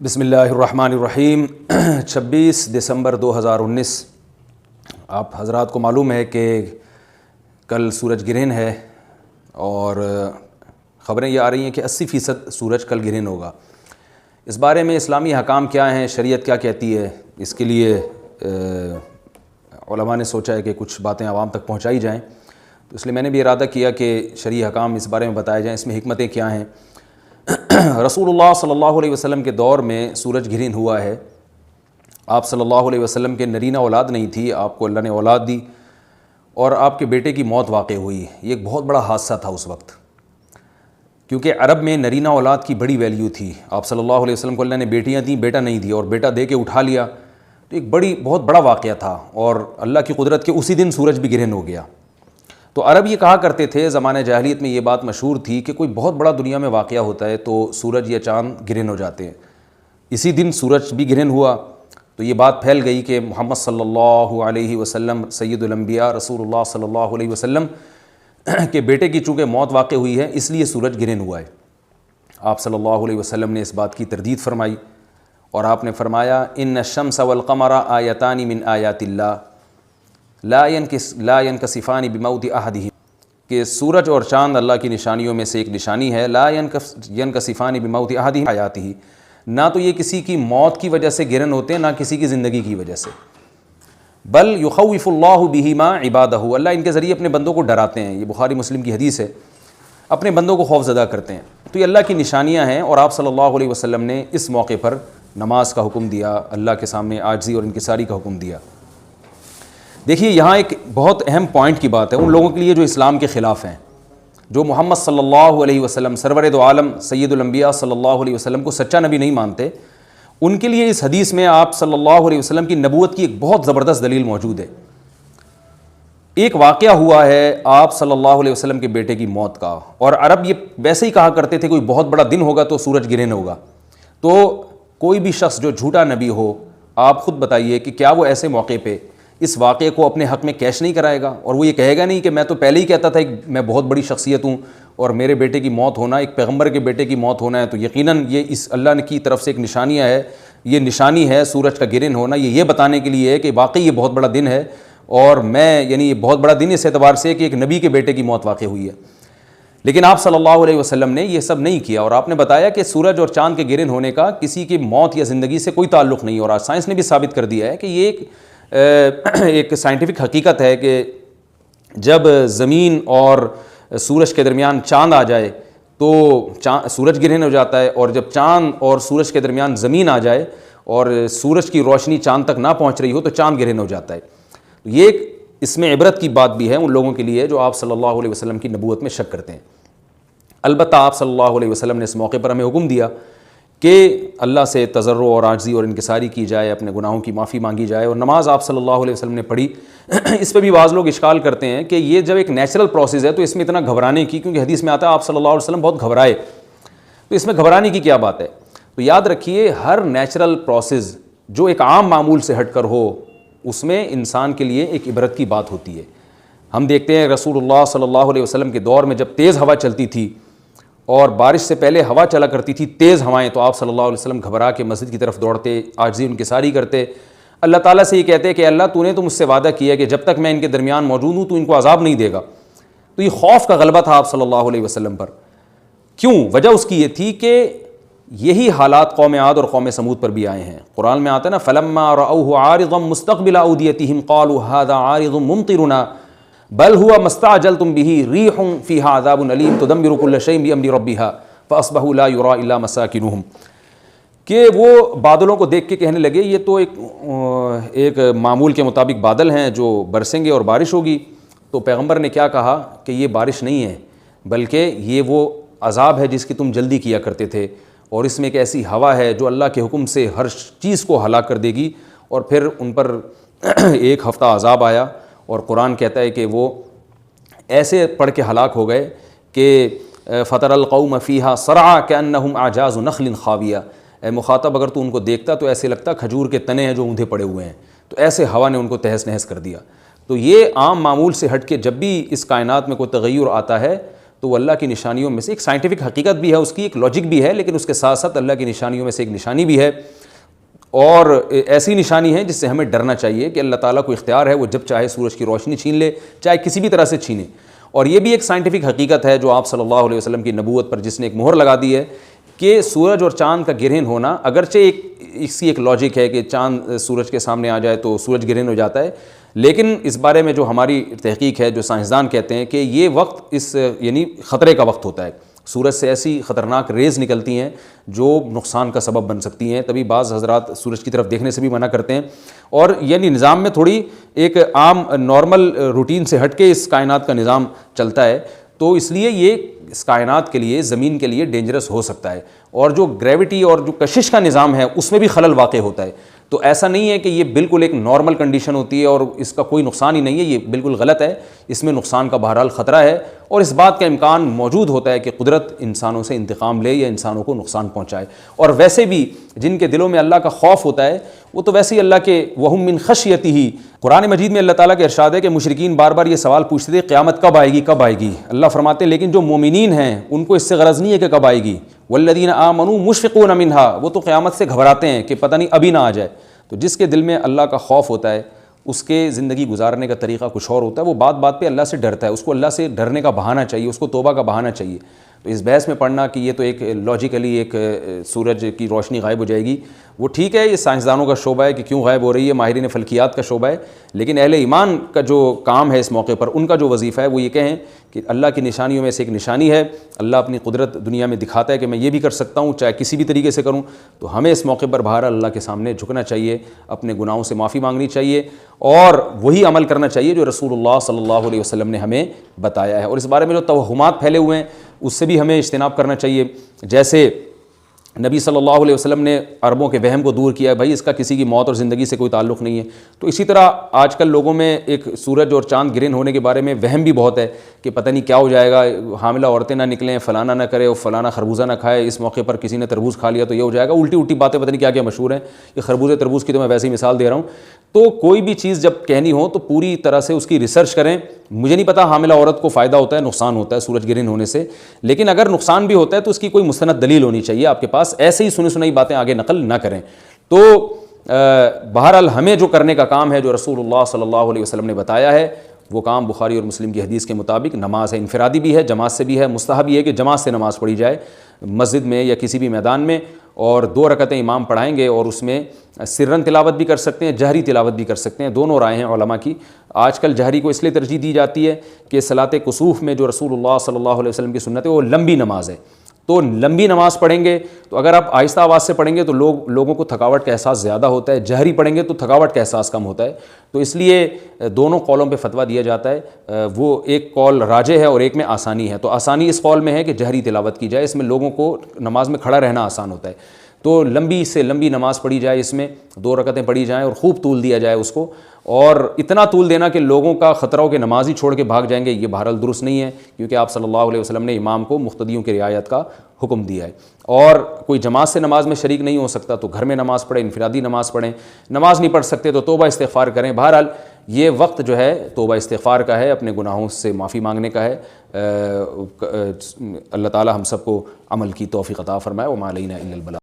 بسم اللہ الرحمن الرحیم۔ 26 دسمبر 2019۔ آپ حضرات کو معلوم ہے کہ کل سورج گرہن ہے اور خبریں یہ آ رہی ہیں کہ 80% سورج کل گرہن ہوگا۔ اس بارے میں اسلامی احکام کیا ہیں، شریعت کیا کہتی ہے، اس کے لیے علماء نے سوچا ہے کہ کچھ باتیں عوام تک پہنچائی جائیں، تو اس لیے میں نے بھی ارادہ کیا کہ شرعی احکام اس بارے میں بتائے جائیں، اس میں حکمتیں کیا ہیں۔ رسول اللہ صلی اللہ علیہ وسلم کے دور میں سورج گرہن ہوا ہے۔ آپ صلی اللہ علیہ وسلم کے نرینہ اولاد نہیں تھی، آپ کو اللہ نے اولاد دی اور آپ کے بیٹے کی موت واقع ہوئی۔ یہ ایک بہت بڑا حادثہ تھا اس وقت، کیونکہ عرب میں نرینہ اولاد کی بڑی ویلیو تھی۔ آپ صلی اللہ علیہ وسلم کو اللہ نے بیٹیاں دیں، بیٹا نہیں دیا، اور بیٹا دے کے اٹھا لیا، تو ایک بہت بڑا واقعہ تھا، اور اللہ کی قدرت کے اسی دن سورج بھی گرہن ہو گیا۔ تو عرب یہ کہا کرتے تھے، زمانہ جاہلیت میں یہ بات مشہور تھی کہ کوئی بہت بڑا دنیا میں واقعہ ہوتا ہے تو سورج یا چاند گرہن ہو جاتے ہیں۔ اسی دن سورج بھی گرہن ہوا، تو یہ بات پھیل گئی کہ محمد صلی اللہ علیہ وسلم سید الانبیاء رسول اللہ صلی اللہ علیہ وسلم کے بیٹے کی چونکہ موت واقع ہوئی ہے، اس لیے سورج گرہن ہوا ہے۔ آپ صلی اللہ علیہ وسلم نے اس بات کی تردید فرمائی، اور آپ نے فرمایا ان الشمس والقمر آیتان من آیات اللہ لا ينکسفان بموت احدہم، کہ سورج اور چاند اللہ کی نشانیوں میں سے ایک نشانی ہے۔ لا ينکسفان بموت احدہم آیاتہ، نہ تو یہ کسی کی موت کی وجہ سے گرہن ہوتے ہیں، نہ کسی کی زندگی کی وجہ سے، بل یخوف اللہ بہما عبادہ، اللہ ان کے ذریعے اپنے بندوں کو ڈراتے ہیں۔ یہ بخاری مسلم کی حدیث ہے، اپنے بندوں کو خوف زدہ کرتے ہیں۔ تو یہ اللہ کی نشانیاں ہیں، اور آپ صلی اللہ علیہ وسلم نے اس موقع پر نماز کا حکم دیا، اللہ کے سامنے عاجزی اور انکساری کا حکم دیا۔ دیکھیے یہاں ایک بہت اہم پوائنٹ کی بات ہے ان لوگوں کے لیے جو اسلام کے خلاف ہیں، جو محمد صلی اللہ علیہ وسلم سرور دو عالم سید الانبیاء صلی اللہ علیہ وسلم کو سچا نبی نہیں مانتے۔ ان کے لیے اس حدیث میں آپ صلی اللہ علیہ وسلم کی نبوت کی ایک بہت زبردست دلیل موجود ہے۔ ایک واقعہ ہوا ہے آپ صلی اللہ علیہ وسلم کے بیٹے کی موت کا، اور عرب یہ ویسے ہی کہا کرتے تھے کوئی بہت بڑا دن ہوگا تو سورج گرہن ہوگا۔ تو کوئی بھی شخص جو جھوٹا نبی ہو، آپ خود بتائیے کہ کیا وہ ایسے موقع پہ اس واقعے کو اپنے حق میں کیش نہیں کرائے گا، اور وہ یہ کہے گا نہیں کہ میں تو پہلے ہی کہتا تھا کہ میں بہت بڑی شخصیت ہوں، اور میرے بیٹے کی موت ہونا، ایک پیغمبر کے بیٹے کی موت ہونا ہے تو یقیناً یہ اس اللہ کی طرف سے ایک نشانیاں ہے، یہ نشانی ہے سورج کا گرہن ہونا، یہ بتانے کے لیے ہے کہ واقعی یہ بہت بڑا دن ہے، اور یعنی یہ بہت بڑا دن اس اعتبار سے کہ ایک نبی کے بیٹے کی موت واقع ہوئی ہے۔ لیکن آپ صلی اللہ علیہ وسلم نے یہ سب نہیں کیا، اور آپ نے بتایا کہ سورج اور چاند کے گرہن ہونے کا کسی کی موت یا زندگی سے کوئی تعلق نہیں، اور آج سائنس نے بھی ثابت کر دیا ہے کہ یہ ایک سائنٹیفک حقیقت ہے کہ جب زمین اور سورج کے درمیان چاند آ جائے تو سورج گرہن ہو جاتا ہے، اور جب چاند اور سورج کے درمیان زمین آ جائے اور سورج کی روشنی چاند تک نہ پہنچ رہی ہو تو چاند گرہن ہو جاتا ہے۔ یہ ایک اس میں عبرت کی بات بھی ہے ان لوگوں کے لیے جو آپ صلی اللہ علیہ وسلم کی نبوت میں شک کرتے ہیں۔ البتہ آپ صلی اللہ علیہ وسلم نے اس موقع پر ہمیں حکم دیا کہ اللہ سے تضرع اور عاجزی اور انکساری کی جائے، اپنے گناہوں کی معافی مانگی جائے، اور نماز آپ صلی اللہ علیہ وسلم نے پڑھی۔ اس پہ بھی بعض لوگ اشکال کرتے ہیں کہ یہ جب ایک نیچرل پروسیس ہے تو اس میں اتنا گھبرانے کی، کیونکہ حدیث میں آتا ہے آپ صلی اللہ علیہ وسلم بہت گھبرائے، تو اس میں گھبرانے کی کیا بات ہے؟ تو یاد رکھیے ہر نیچرل پروسیس جو ایک عام معمول سے ہٹ کر ہو، اس میں انسان کے لیے ایک عبرت کی بات ہوتی ہے۔ ہم دیکھتے ہیں رسول اللہ صلی اللہ علیہ وسلم کے دور میں جب تیز ہوا چلتی تھی اور بارش سے پہلے ہوا چلا کرتی تھی تیز ہوائیں، تو آپ صلی اللہ علیہ وسلم گھبرا کے مسجد کی طرف دوڑتے، عاجزی انکساری کرتے، اللہ تعالیٰ سے یہ کہتے کہ اللہ تو نے تو مجھ سے وعدہ کیا کہ جب تک میں ان کے درمیان موجود ہوں تو ان کو عذاب نہیں دے گا۔ تو یہ خوف کا غلبہ تھا آپ صلی اللہ علیہ وسلم پر۔ کیوں؟ وجہ اس کی یہ تھی کہ یہی حالات قوم عاد اور قوم سمود پر بھی آئے ہیں۔ قرآن میں آتا ہے نا فَلَمَّا رَأَوْهُ عَارِضًا مُسْتَقْبِلَ أَوْدِيَتِهِمْ قَالُوا هَذَا عَارِضٌ مُمْطِرُنَا بل ہوا مستعجلتم به ریح فیہا عذاب علیم تدمر کل شیء بامر ربها فاصبحوا لا یری الا مساکنہم، کہ وہ بادلوں کو دیکھ کے کہنے لگے یہ تو ایک معمول کے مطابق بادل ہیں جو برسیں گے اور بارش ہوگی۔ تو پیغمبر نے کیا کہا کہ یہ بارش نہیں ہے بلکہ یہ وہ عذاب ہے جس کی تم جلدی کیا کرتے تھے، اور اس میں ایک ایسی ہوا ہے جو اللہ کے حکم سے ہر چیز کو ہلاک کر دے گی۔ اور پھر ان پر ایک ہفتہ عذاب آیا، اور قرآن کہتا ہے کہ وہ ایسے پڑھ کے ہلاک ہو گئے کہ فطر القوم فیہا صرعا کأنہم اعجاز نخل خاویہ، اے مخاطب اگر تو ان کو دیکھتا تو ایسے لگتا کھجور کے تنے ہیں جو اوندھے پڑے ہوئے ہیں، تو ایسے ہوا نے ان کو تہس نہس کر دیا۔ تو یہ عام معمول سے ہٹ کے جب بھی اس کائنات میں کوئی تغیر آتا ہے تو وہ اللہ کی نشانیوں میں سے ایک سائنٹیفک حقیقت بھی ہے، اس کی ایک لاجک بھی ہے، لیکن اس کے ساتھ ساتھ اللہ کی نشانیوں میں سے ایک نشانی بھی ہے، اور ایسی نشانی ہے جس سے ہمیں ڈرنا چاہیے کہ اللہ تعالیٰ کو اختیار ہے، وہ جب چاہے سورج کی روشنی چھین لے، چاہے کسی بھی طرح سے چھینے۔ اور یہ بھی ایک سائنٹیفک حقیقت ہے جو آپ صلی اللہ علیہ وسلم کی نبوت پر جس نے ایک مہر لگا دی ہے کہ سورج اور چاند کا گرہن ہونا، اگرچہ اس کی ایک لاجک ہے کہ چاند سورج کے سامنے آ جائے تو سورج گرہن ہو جاتا ہے، لیکن اس بارے میں جو ہماری تحقیق ہے، جو سائنسدان کہتے ہیں کہ یہ وقت یعنی خطرے کا وقت ہوتا ہے، سورج سے ایسی خطرناک ریز نکلتی ہیں جو نقصان کا سبب بن سکتی ہیں، تبھی بعض حضرات سورج کی طرف دیکھنے سے بھی منع کرتے ہیں، اور یعنی نظام میں تھوڑی ایک عام نارمل روٹین سے ہٹ کے اس کائنات کا نظام چلتا ہے، تو اس لیے یہ اس کائنات کے لیے، زمین کے لیے ڈینجرس ہو سکتا ہے، اور جو گریوٹی اور جو کشش کا نظام ہے اس میں بھی خلل واقع ہوتا ہے۔ تو ایسا نہیں ہے کہ یہ بالکل ایک نارمل کنڈیشن ہوتی ہے اور اس کا کوئی نقصان ہی نہیں ہے، یہ بالکل غلط ہے، اس میں نقصان کا بہرحال خطرہ ہے، اور اس بات کا امکان موجود ہوتا ہے کہ قدرت انسانوں سے انتقام لے یا انسانوں کو نقصان پہنچائے۔ اور ویسے بھی جن کے دلوں میں اللہ کا خوف ہوتا ہے وہ تو ویسے ہی اللہ کے وَهُم مِّن خَشْيَتِهِ، قرآن مجید میں اللہ تعالیٰ کے ارشاد ہے کہ مشرکین بار بار یہ سوال پوچھتے تھے قیامت کب آئے گی کب آئے گی، اللہ فرماتے ہیں لیکن جو مومنین ہیں ان کو اس سے غرض نہیں ہے کہ کب آئے گی، وَالَّذِينَ آمَنُوا مُشْفِقُونَ مِنْهَا، وہ تو قیامت سے گھبراتے ہیں کہ پتہ نہیں ابھی نہ آ جائے۔ تو جس کے دل میں اللہ کا خوف ہوتا ہے اس کے زندگی گزارنے کا طریقہ کچھ اور ہوتا ہے، وہ بات بات پہ اللہ سے ڈرتا ہے، اس کو اللہ سے ڈرنے کا بہانہ چاہیے، اس کو توبہ کا بہانہ چاہیے۔ تو اس بحث میں پڑھنا کہ یہ تو ایک لاجیکلی ایک سورج کی روشنی غائب ہو جائے گی، وہ ٹھیک ہے، یہ سائنسدانوں کا شعبہ ہے کہ کیوں غائب ہو رہی ہے، ماہرین فلکیات کا شعبہ ہے، لیکن اہل ایمان کا جو کام ہے اس موقع پر، ان کا جو وظیفہ ہے وہ یہ کہیں کہ اللہ کی نشانیوں میں سے ایک نشانی ہے، اللہ اپنی قدرت دنیا میں دکھاتا ہے کہ میں یہ بھی کر سکتا ہوں چاہے کسی بھی طریقے سے کروں، تو ہمیں اس موقع پر بہرحال اللہ کے سامنے جھکنا چاہیے، اپنے گناہوں سے معافی مانگنی چاہیے، اور وہی عمل کرنا چاہیے جو رسول اللہ صلی اللہ علیہ وسلم نے ہمیں بتایا ہے۔ اور اس بارے میں جو توہمات پھیلے ہوئے ہیں اس سے بھی ہمیں اجتناب کرنا چاہیے، جیسے نبی صلی اللہ علیہ وسلم نے عربوں کے وہم کو دور کیا، بھائی اس کا کسی کی موت اور زندگی سے کوئی تعلق نہیں ہے، تو اسی طرح آج کل لوگوں میں ایک سورج اور چاند گرہن ہونے کے بارے میں وہم بھی بہت ہے کہ پتہ نہیں کیا ہو جائے گا، حاملہ عورتیں نہ نکلیں، فلانا نہ کرے، اور فلانا خربوزہ نہ کھائے، اس موقع پر کسی نے تربوز کھا لیا تو یہ ہو جائے گا، الٹی الٹی باتیں پتہ نہیں کیا کیا مشہور ہیں، یہ خربوزے تربوز کی تو میں ویسے ہی مثال دے رہا ہوں۔ تو کوئی بھی چیز جب کہنی ہو تو پوری طرح سے اس کی ریسرچ کریں، مجھے نہیں پتا حاملہ عورت کو فائدہ ہوتا ہے نقصان ہوتا ہے سورج گرہن ہونے سے، لیکن اگر نقصان بھی ہوتا ہے تو اس کی کوئی مستند دلیل ہونی چاہیے آپ کے پاس، ایسے ہی سنی سنائی باتیں آگے نقل نہ کریں۔ تو بہرحال ہمیں جو کرنے کا کام ہے جو رسول اللہ صلی اللہ علیہ وسلم نے بتایا ہے وہ کام بخاری اور مسلم کی حدیث کے مطابق نماز ہے، انفرادی بھی ہے، جماعت سے بھی ہے، مستحب یہ ہے کہ جماعت سے نماز پڑھی جائے مسجد میں یا کسی بھی میدان میں، اور 2 رکعتیں امام پڑھائیں گے، اور اس میں سرن تلاوت بھی کر سکتے ہیں، جہری تلاوت بھی کر سکتے ہیں، دونوں رائے ہیں علماء کی۔ آج کل جہری کو اس لیے ترجیح دی جاتی ہے کہ صلاۃ کسوف میں جو رسول اللہ صلی اللہ علیہ وسلم کی سنت ہے وہ لمبی نماز ہے، تو لمبی نماز پڑھیں گے تو اگر آپ آہستہ آواز سے پڑھیں گے تو لوگوں کو تھکاوٹ کا احساس زیادہ ہوتا ہے، جہری پڑھیں گے تو تھکاوٹ کا احساس کم ہوتا ہے، تو اس لیے دونوں قولوں پہ فتویٰ دیا جاتا ہے، وہ ایک قول راجح ہے اور ایک میں آسانی ہے، تو آسانی اس قول میں ہے کہ جہری تلاوت کی جائے، اس میں لوگوں کو نماز میں کھڑا رہنا آسان ہوتا ہے، تو لمبی سے لمبی نماز پڑھی جائے، اس میں 2 رکعتیں پڑھی جائیں اور خوب طول دیا جائے اس کو، اور اتنا طول دینا کہ لوگوں کا خطرہ ہو کہ نماز ہی چھوڑ کے بھاگ جائیں گے، یہ بہرحال درست نہیں ہے، کیونکہ آپ صلی اللہ علیہ وسلم نے امام کو مقتدیوں کی رعایت کا حکم دیا ہے۔ اور کوئی جماعت سے نماز میں شریک نہیں ہو سکتا تو گھر میں نماز پڑھیں، انفرادی نماز پڑھیں، نماز نہیں پڑھ سکتے تو توبہ استغفار کریں۔ بہرحال یہ وقت جو ہے توبہ استغفار کا ہے، اپنے گناہوں سے معافی مانگنے کا ہے۔ اللہ تعالی ہم سب کو عمل کی توفیق عطا فرمائے، وما علینا الا البلاغ۔